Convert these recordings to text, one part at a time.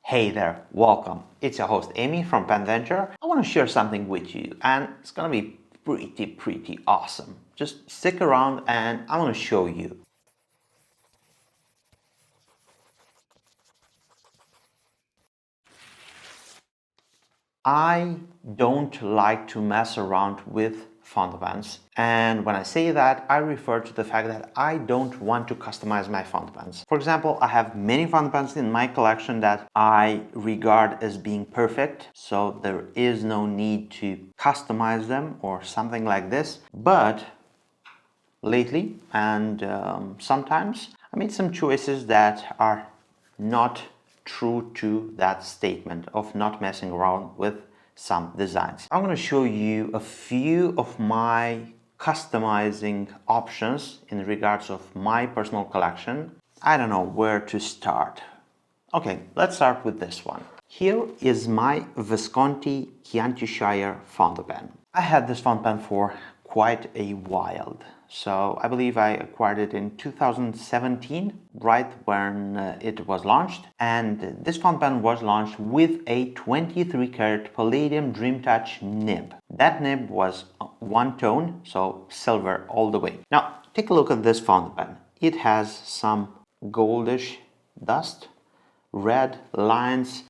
Hey there, welcome. It's your host Amy from PenVenture. I want to share something with you and it's gonna be pretty awesome. Just stick around and I want to show you. I don't like to mess around with font bands, and when I say that, I refer to the fact that I don't want to customize my font bands. For example, I have many font bands in my collection that I regard as being perfect, so there is no need to customize them or something like this. But lately and sometimes I made some choices that are not true to that statement of not messing around with some designs. I'm going to show you a few of my customizing options in regards of my personal collection. I don't know where to start. Okay, let's start with this one. Here is my Visconti Chianti Shire font pen. I had this font pen for quite a while. So I believe I acquired it in 2017, right when it was launched. And this font pen was launched with a 23 karat palladium Dream Touch nib. That nib was one tone, so silver all the way. Now, take a look at this font pen. It has some goldish dust, red lines.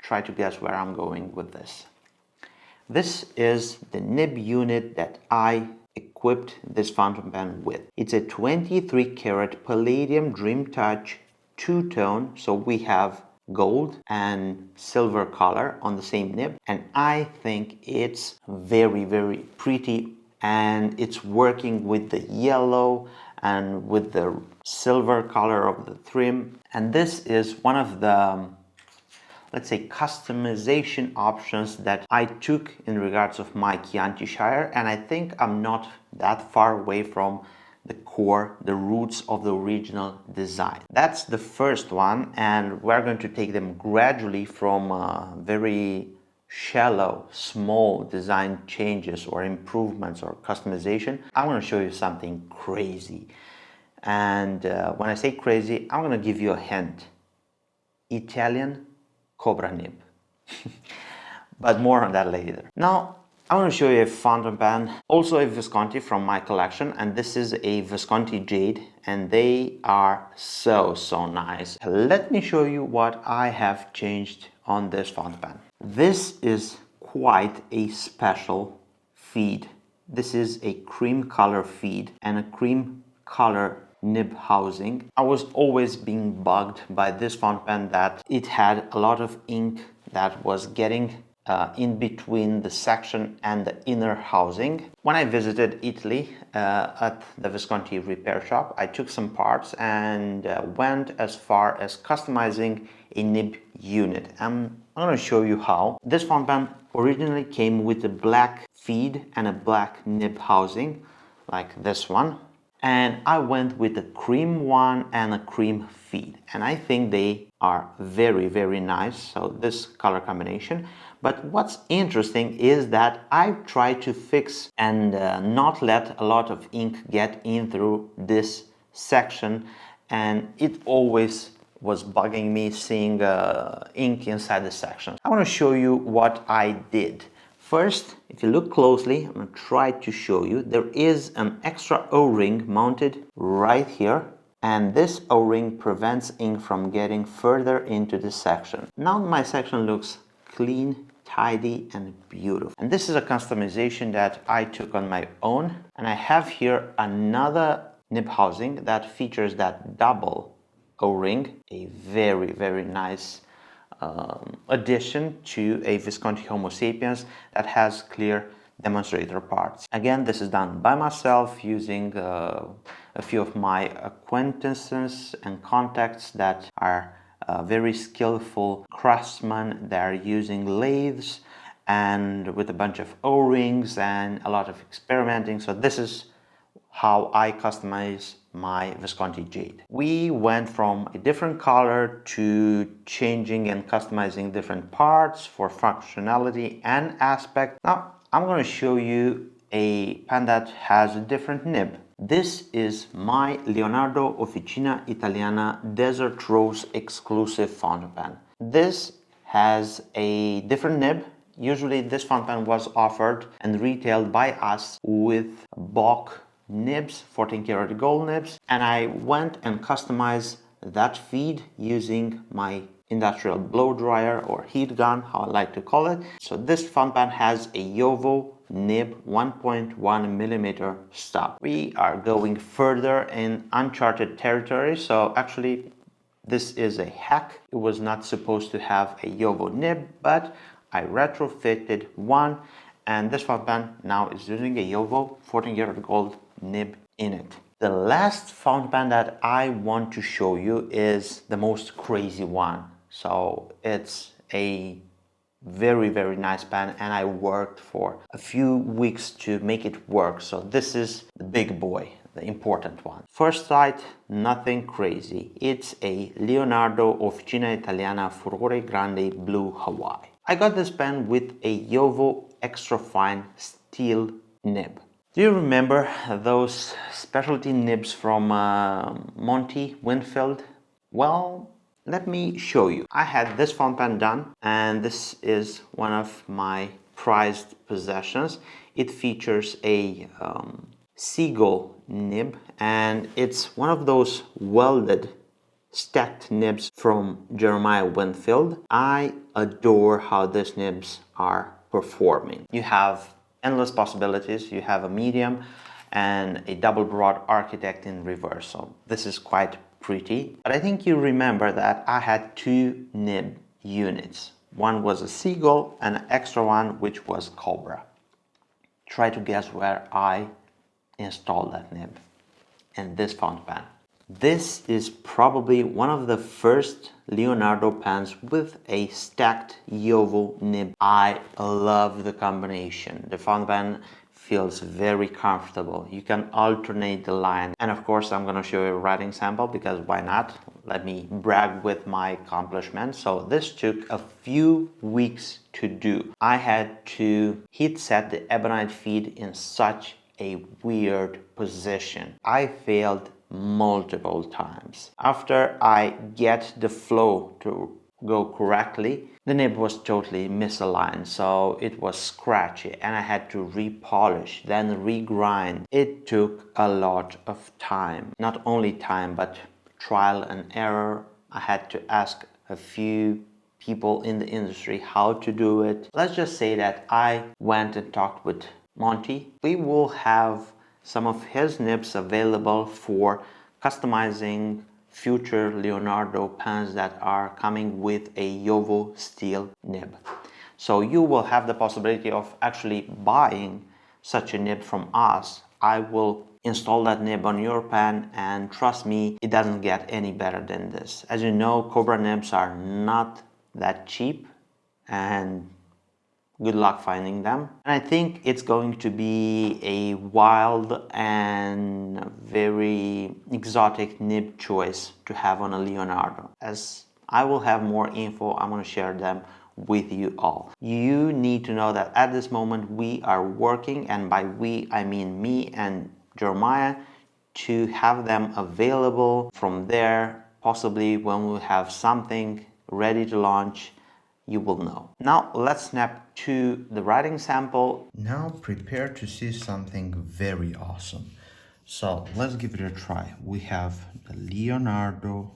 Try to guess where I'm going with this. This is the nib unit that I equipped this fountain pen with. It's a 23 karat palladium Dream Touch two-tone, so we have gold and silver color on the same nib, and I think it's very pretty, and it's working with the yellow and with the silver color of the trim. And this is one of the, let's say, customization options that I took in regards of my Chianti Shire, and I think I'm not that far away from the core, the roots of the original design. That's the first one, and we're going to take them gradually from very shallow, small design changes or improvements or customization. I want to show you something crazy. And when I say crazy, I'm going to give you a hint. Italian Cobra Nib. But more on that later. Now, I want to show you a fountain pen, also a Visconti from my collection, and this is a Visconti Jade, and they are so nice. Let me show you what I have changed on this fountain pen. This is quite a special feed. This is a cream color feed and a cream color nib housing. I was always being bugged by this font pen that it had a lot of ink that was getting in between the section and the inner housing. When I visited Italy at the Visconti repair shop, I took some parts and went as far as customizing a nib unit. I'm going to show you how. This font pen originally came with a black feed and a black nib housing, like this one. And I went with a cream one and a cream feed, and I think they are very nice, so this color combination. But what's interesting is that I've tried to fix and not let a lot of ink get in through this section, and it always was bugging me seeing ink inside the section. I want to show you what I did. First, if you look closely, I'm going to try to show you, there is an extra O-ring mounted right here, and this O-ring prevents ink from getting further into this section. Now my section looks clean, tidy and beautiful. And this is a customization that I took on my own, and I have here another nib housing that features that double O-ring, a very nice addition to a Visconti Homo sapiens that has clear demonstrator parts. Again, this is done by myself using a few of my acquaintances and contacts that are very skillful craftsmen. They're using lathes and with a bunch of O-rings and a lot of experimenting. So this is how I customize my Visconti Jade. We went from a different color to changing and customizing different parts for functionality and aspect. Now I'm going to show you a pen that has a different nib. This is my Leonardo Officina Italiana Desert Rose exclusive fountain pen. This has a different nib. Usually this fountain pen was offered and retailed by us with bulk nibs, 14 karat gold nibs, and I went and customized that feed using my industrial blow dryer or heat gun, how I like to call it. So this fountain pen has a JOWO nib 1.1 millimeter stub. We are going further in uncharted territory. So actually this is a hack. It was not supposed to have a JOWO nib, but I retrofitted one, and this fountain pen now is using a JOWO 14 karat gold nib in it. The last fountain pen that I want to show you is the most crazy one. So it's a very nice pen, and I worked for a few weeks to make it work. So this is the big boy, the important one. First sight, nothing crazy. It's a Leonardo Officina Italiana Furore Grande Blue Hawaii. I got this pen with a JOWO extra fine steel nib. Do you remember those specialty nibs from Monty Winfield? Well, let me show you. I had this fountain pen done, and this is one of my prized possessions. It features a Seagull Nib, and it's one of those welded stacked nibs from Jeremiah Winfield. I adore how these nibs are performing. You have endless possibilities. You have a medium and a double broad architect in reverse. So this is quite pretty. But I think you remember that I had two nib units. One was a Seagull and an extra one which was Cobra. Try to guess where I installed that nib. In this fountain pen. This is probably one of the first Leonardo pens with a stacked JOWO nib. I love the combination. The fountain pen feels very comfortable. You can alternate the line. And of course, I'm gonna show you a writing sample because why not? Let me brag with my accomplishments. So this took a few weeks to do. I had to heat set the ebonite feed in such a weird position. I failed multiple times. After I get the flow to go correctly, the nib was totally misaligned, so it was scratchy and I had to repolish, then regrind. It took a lot of time. Not only time, but trial and error. I had to ask a few people in the industry how to do it. Let's just say that I went and talked with Monty. We will have some of his nibs available for customizing future Leonardo pens that are coming with a JOWO steel nib. So you will have the possibility of actually buying such a nib from us. I will install that nib on your pen, and trust me, it doesn't get any better than this. As you know, Cobra nibs are not that cheap, and good luck finding them. And I think it's going to be a wild and very exotic nib choice to have on a Leonardo. As I will have more info, I'm going to share them with you all. You need to know that at this moment we are working, and by we I mean me and Jeremiah, to have them available. From there, possibly when we have something ready to launch, you will know. Now let's snap to the writing sample. Now prepare to see something very awesome. So let's give it a try. We have the Leonardo,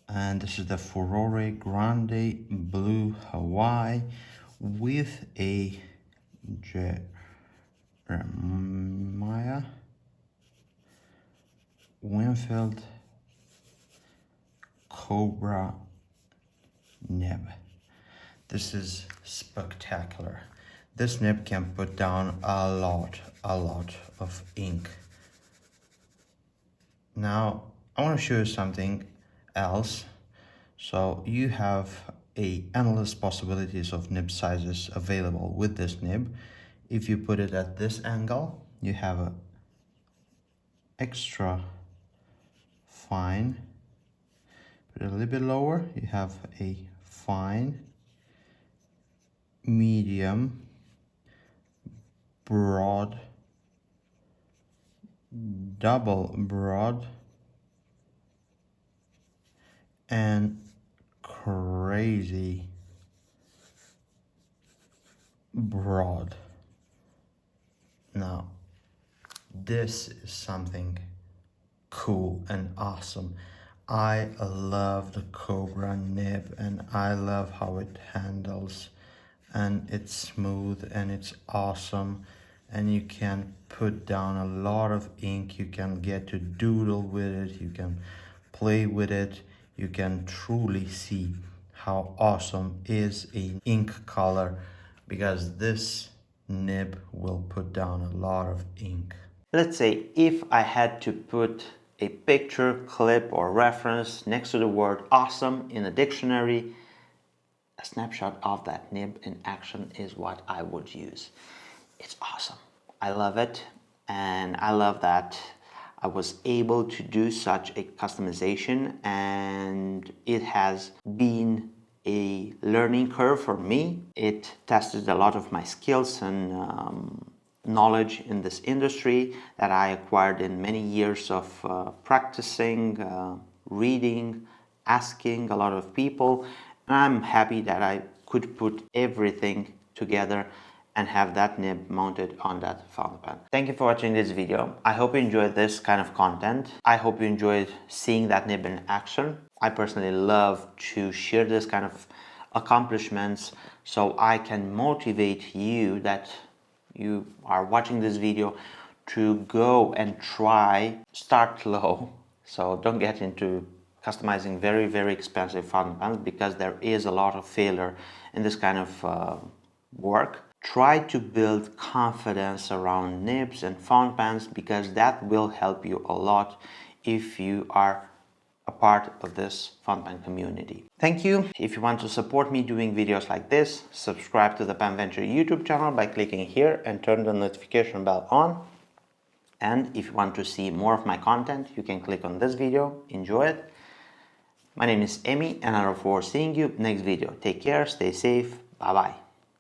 and this is the Furore Grande Blue Hawaii with a Jeremiah Winfield Cobra nib. This is spectacular. This nib can put down a lot of ink. Now I want to show you something else. So you have endless possibilities of nib sizes available with this nib. If you put it at this angle, you have a extra fine. Put it a little bit lower, you have a fine, medium, broad, double broad, and crazy broad. Now, this is something cool and awesome. I love the Cobra Nib and I love how it handles, and it's smooth and it's awesome, and you can put down a lot of ink. You can get to doodle with it, you can play with it, you can truly see how awesome is an ink color, because this nib will put down a lot of ink. Let's say if I had to put a picture, clip, or reference next to the word awesome in a dictionary, a snapshot of that nib in action is what I would use. It's awesome. I love it, and I love that I was able to do such a customization, and it has been a learning curve for me. It tested a lot of my skills and knowledge in this industry that I acquired in many years of practicing, reading, asking a lot of people, and I'm happy that I could put everything together and have that nib mounted on that fountain pen. Thank you for watching this video. I hope you enjoyed this kind of content. I hope you enjoyed seeing that nib in action. I personally love to share this kind of accomplishments so I can motivate you that you are watching this video to go and try. Start low, so don't get into customizing very expensive fountain pens, because there is a lot of failure in this kind of work. Try to build confidence around nibs and fountain pens, because that will help you a lot if you are a part of this fountain pen community. Thank you. If you want to support me doing videos like this, subscribe to the Pen Venture YouTube channel by clicking here and turn the notification bell on. And if you want to see more of my content, you can click on this video. Enjoy it. My name is Emi, and I look forward to seeing you next video. Take care, stay safe, bye bye.